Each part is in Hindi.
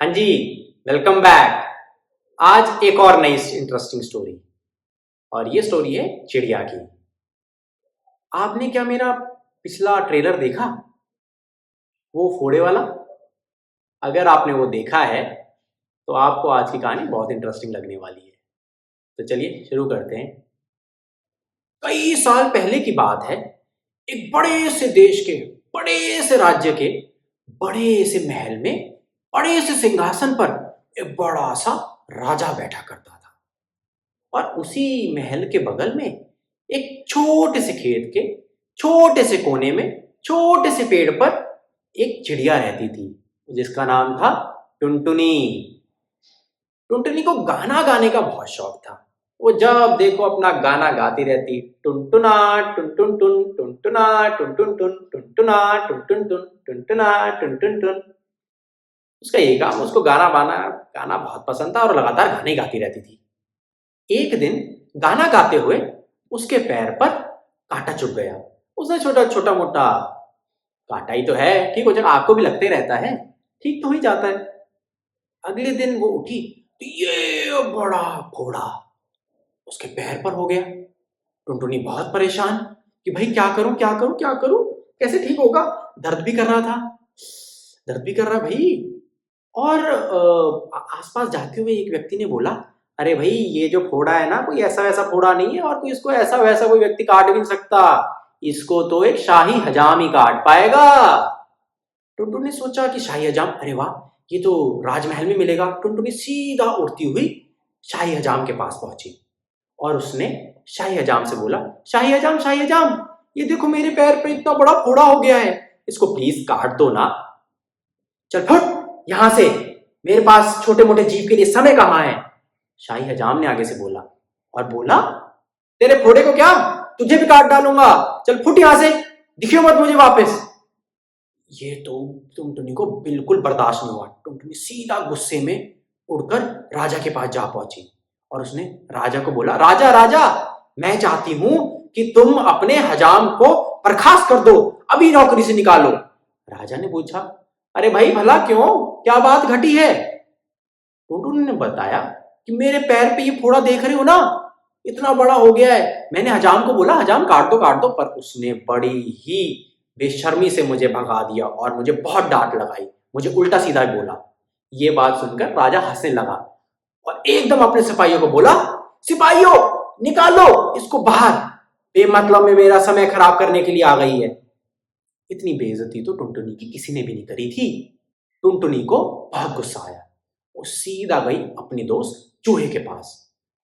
जी, वेलकम बैक। आज एक और नई इंटरेस्टिंग स्टोरी, और ये स्टोरी है चिड़िया की। आपने क्या मेरा पिछला ट्रेलर देखा, वो फोड़े वाला? अगर आपने वो देखा है तो आपको आज की कहानी बहुत इंटरेस्टिंग लगने वाली है। तो चलिए शुरू करते हैं। कई साल पहले की बात है। एक बड़े से देश के, बड़े से राज्य के, बड़े से महल में, बड़े से सिंहासन पर एक बड़ा सा राजा बैठा करता था। और उसी महल के बगल में एक छोटे से खेत के छोटे से कोने में, छोटे से पेड़ पर एक चिड़िया रहती थी, जिसका नाम था टुनटुनी। टुनटुनी को गाना गाने का बहुत शौक था। वो जब देखो अपना गाना गाती रहती, टुनटुना टुनटुन टुन, टुनटुना टुनटुन टुन, टुनटुना टुनटुन टुन, टुनटुना टुनटुन टुन। उसका ये काम, उसको गाना बहुत पसंद था और लगातार गाने गाती रहती थी। एक दिन गाना गाते हुए उसके पैर पर कांटा चुभ गया। उसने छोटा छोटा मोटा कांटा ही तो है, ठीक हो जाएगा, आपको भी लगते रहता है, ठीक तो हो ही जाता है। अगले दिन वो उठी तो ये बड़ा फोड़ा उसके पैर पर हो गया। टुनटुनी बहुत परेशान कि भाई क्या करूं क्या करूं क्या करूं, कैसे ठीक होगा। दर्द भी कर रहा था, दर्द भी कर रहा भाई। और आसपास जाते हुए एक व्यक्ति ने बोला, अरे भाई ये जो फोड़ा है ना, कोई ऐसा वैसा फोड़ा नहीं है, और कोई इसको ऐसा वैसा कोई व्यक्ति काट भी नहीं सकता, इसको तो एक शाही हजाम ही काट पाएगा। टुनटुन ने सोचा कि शाही हजाम, अरे वाह, ये तो राजमहल में मिलेगा। टुनटुनी सीधा उड़ती हुई शाही हजाम के पास पहुंची और उसने शाही हजाम से बोला, शाही हजाम, शाही हजाम, ये देखो मेरे पैर पे इतना बड़ा फोड़ा हो गया है, इसको प्लीज काट दो ना। चल फट यहां से, मेरे पास छोटे मोटे जीव के लिए समय कहाँ है। शाही हजाम ने आगे से बोला, और बोला, तेरे फोड़े को क्या, तुझे भी काट डालूंगा, चल फुट यहां से, दिखियो मत मुझे वापस। ये तो टुनटुनी को बिल्कुल बर्दाश्त नहीं हुआ। टुनटुनी सीधा गुस्से में उड़कर राजा के पास जा पहुंची और उसने राजा को बोला, राजा राजा, मैं चाहती हूं कि तुम अपने हजाम को बर्खास्त कर दो, अभी नौकरी से निकालो। राजा ने पूछा, अरे भाई भला क्यों, क्या बात घटी है। टुनटुनी ने बताया कि मेरे पैर पे ये फोड़ा देख रहे हो ना, इतना बड़ा हो गया है, मैंने हजाम को बोला हजाम काट दो, पर उसने बड़ी ही बेशर्मी से मुझे भगा दिया और मुझे बहुत डांट लगाई, मुझे उल्टा सीधा बोला। ये बात सुनकर राजा हंसने लगा और एकदम अपने सिपाहियों को बोला, सिपाहियों निकालो इसको बाहर, बेमतलब में मेरा समय खराब करने के लिए आ गई है। इतनी बेइज्जती तो टुनटुनी की किसी ने भी नहीं करी थी। टुनटुनी को बहुत गुस्सा आया। वो सीधा गई अपने दोस्त चूहे के पास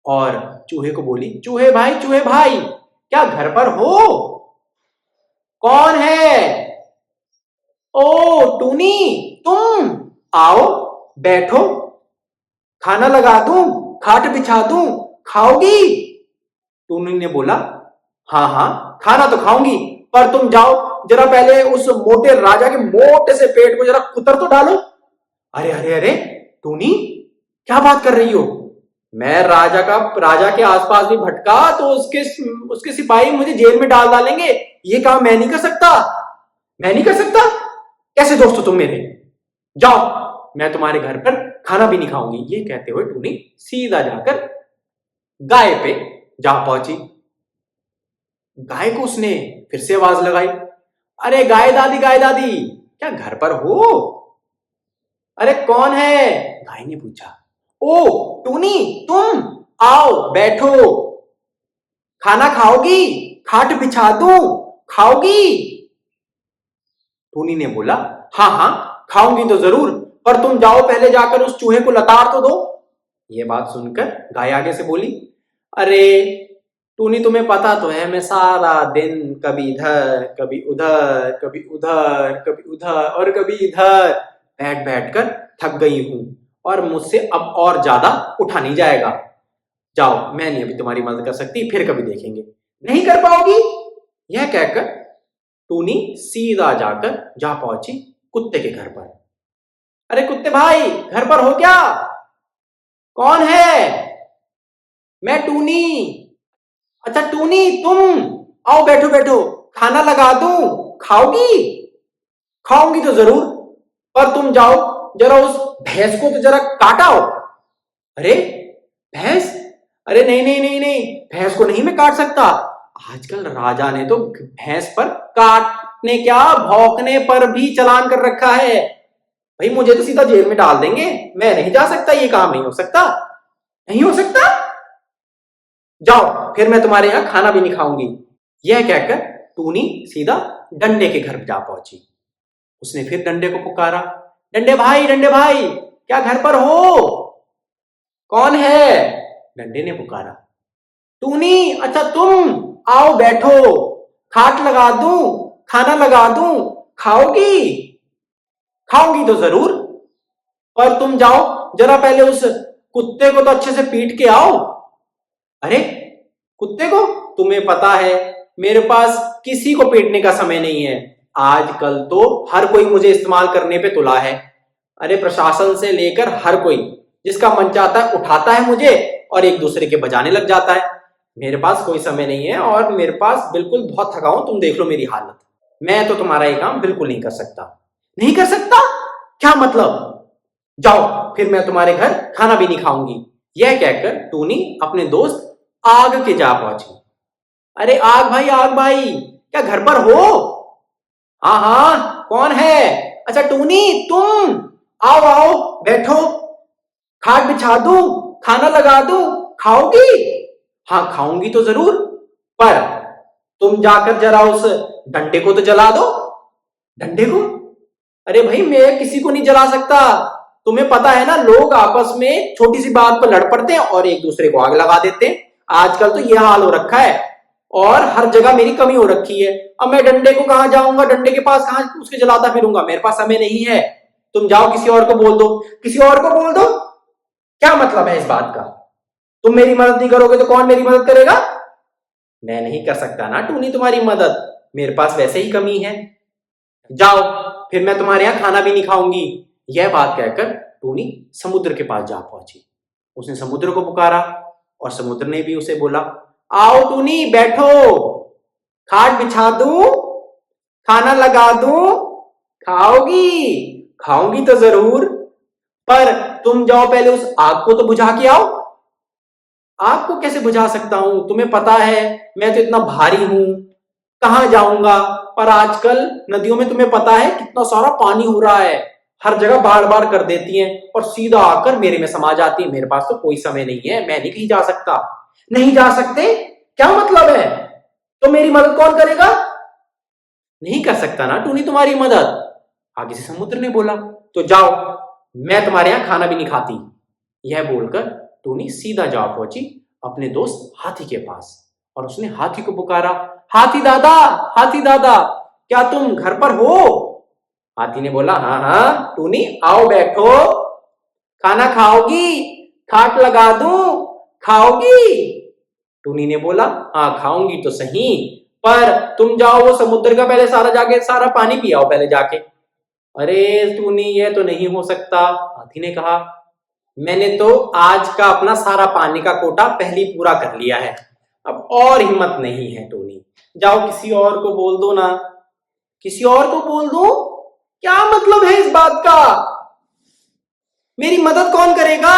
और चूहे को बोली, चूहे भाई, क्या घर पर हो? कौन है? ओ टूनी, तुम आओ बैठो, खाना लगा दूं, खाट बिछा दूं, खाओगी? टूनी ने बोला, हाँ हाँ खाना तो खाऊंगी, पर तुम जाओ जरा पहले उस मोटे राजा के मोटे से पेट को जरा कुतर तो डालो। अरे अरे अरे टूनी, क्या बात कर रही हो? मैं राजा के आसपास भी भटका तो उसके सिपाही मुझे जेल में डाल डालेंगे, ये काम मैं नहीं कर सकता, मैं नहीं कर सकता। कैसे दोस्त हो तुम मेरे, जाओ मैं तुम्हारे घर पर खाना भी नहीं खाऊंगी। ये कहते हुए टूनी सीधा जाकर गाय पे जा पहुंची। गाय को उसने फिर से आवाज लगाई, अरे गाय दादी, क्या घर पर हो? अरे कौन है? गाय ने पूछा। ओ टूनी, तुम आओ बैठो, खाना खाओगी, खाट बिछा दूं, खाओगी? टूनी ने बोला, हाँ हाँ खाऊंगी तो जरूर, पर तुम जाओ पहले जाकर उस चूहे को लताड़ तो दो। ये बात सुनकर गाय आगे से बोली, अरे टूनी तुम्हें पता तो है, मैं सारा दिन कभी इधर कभी उधर, कभी उधर कभी उधर और कभी इधर बैठ बैठ कर थक गई हूं, और मुझसे अब और ज्यादा उठा नहीं जाएगा। जाओ, मैं नहीं अभी तुम्हारी मदद कर सकती, फिर कभी देखेंगे। नहीं कर पाओगी? यह कहकर टूनी सीधा जाकर जा पहुंची कुत्ते के घर पर। अरे कुत्ते भाई, घर पर हो क्या? कौन है? मैं टूनी। अच्छा टूनी, तुम आओ बैठो बैठो, खाना लगा दूं, खाओगी? खाऊंगी तो जरूर, पर तुम जाओ जरा उस भैंस को तो जरा काटाओ। अरे भैंस, अरे नहीं नहीं नहीं नहीं, भैंस को नहीं मैं काट सकता। आजकल राजा ने तो भैंस पर काटने क्या, भौंकने पर भी चालान कर रखा है। भाई मुझे तो सीधा जेल में डाल देंगे, मैं नहीं जा सकता, ये काम नहीं हो सकता, नहीं हो सकता। जाओ, फिर मैं तुम्हारे यहां खाना भी नहीं खाऊंगी। यह कहकर टूनी सीधा डंडे के घर जा पहुंची। उसने फिर डंडे को पुकारा, डंडे भाई, डंडे भाई, क्या घर पर हो? कौन है? डंडे ने पुकारा। टूनी, अच्छा तुम, आओ बैठो, खाट लगा दूं, खाना लगा दूं, खाओगी? खाऊंगी तो जरूर, पर तुम जाओ, जरा पहले उस कुत्ते को तो अच्छे से पीट के आओ। अरे कुत्ते को? तुम्हें पता है मेरे पास किसी को पीटने का समय नहीं है। आजकल तो हर कोई मुझे इस्तेमाल करने पे तुला है। अरे प्रशासन से लेकर हर कोई जिसका मन चाहता है उठाता है मुझे और एक दूसरे के बजाने लग जाता है। मेरे पास कोई समय नहीं है और मेरे पास बिल्कुल बहुत थका हूं। तुम देख लो मेरी हालत, मैं तो तुम्हारा ये काम बिल्कुल नहीं कर सकता। नहीं कर सकता? क्या मतलब? जाओ, फिर मैं तुम्हारे घर खाना भी नहीं खाऊंगी। यह कहकर टूनी अपने दोस्त आग के जा पहुंची। अरे आग भाई, आग भाई, क्या घर पर हो? हाँ हाँ, कौन है? अच्छा टूनी तुम, आओ आओ बैठो, खाट बिछा दूं, खाना लगा दूं, खाओगी? हाँ खाऊंगी तो जरूर, पर तुम जाकर जरा उस डंडे को तो जला दो। डंडे को? अरे भाई मैं किसी को नहीं जला सकता। तुम्हें पता है ना, लोग आपस में छोटी सी बात पर लड़ पड़ते हैं और एक दूसरे को आग लगा देते हैं। आजकल तो यह हाल हो रखा है और हर जगह मेरी कमी हो रखी है। अब मैं डंडे को कहां जाऊंगा, डंडे के पास कहां उसके जलाता फिरूंगा? मेरे पास समय नहीं है। तुम जाओ किसी और को बोल दो, किसी और को बोल दो। क्या मतलब है इस बात का? तुम मेरी मदद नहीं करोगे तो कौन मेरी मदद करेगा? मैं नहीं कर सकता ना टूनी तुम्हारी मदद, मेरे पास वैसे ही कमी है। जाओ, फिर मैं तुम्हारे यहां खाना भी नहीं खाऊंगी। यह बात कहकर टूनी समुद्र के पास जा पहुंची। उसने समुद्र को पुकारा और समुद्र ने भी उसे बोला, आओ टूनी बैठो, खाट बिछा दूं, खाना लगा दूं, खाओगी? खाऊंगी तो जरूर, पर तुम जाओ पहले उस आग को तो बुझा के आओ। आग को कैसे बुझा सकता हूं? तुम्हें पता है मैं तो इतना भारी हूं, कहां जाऊंगा? पर आजकल नदियों में तुम्हें पता है कितना सारा पानी हो रहा है, हर जगह बाढ़ बाढ़ कर देती हैं और सीधा आकर मेरे में समा जाती है। मेरे पास तो कोई समय नहीं है, मैं नहीं कहीं जा सकता। नहीं जा सकते? क्या मतलब है? तो मेरी मदद कौन करेगा? नहीं कर सकता ना टूनी तुम्हारी मदद, आगे से समुद्र ने बोला। तो जाओ, मैं तुम्हारे यहां खाना भी नहीं खाती। यह बोलकर टूनी सीधा जा पहुंची अपने दोस्त हाथी के पास और उसने हाथी को पुकारा, हाथी दादा, हाथी दादा, क्या तुम घर पर हो? हाथी ने बोला, हाँ हाँ टूनी, आओ बैठो, खाना खाओगी? खाट लगा दूं, खाओगी? टूनी ने बोला, हाँ खाऊंगी तो सही, पर तुम जाओ वो समुद्र का पहले सारा पानी पियाओ पहले जाके। अरे टूनी ये तो नहीं हो सकता, हाथी ने कहा। मैंने तो आज का अपना सारा पानी का कोटा पहले ही पूरा कर लिया है, अब और हिम्मत नहीं है टूनी। जाओ किसी और को बोल दो ना। किसी और को बोल दो? क्या मतलब है इस बात का? मेरी मदद कौन करेगा?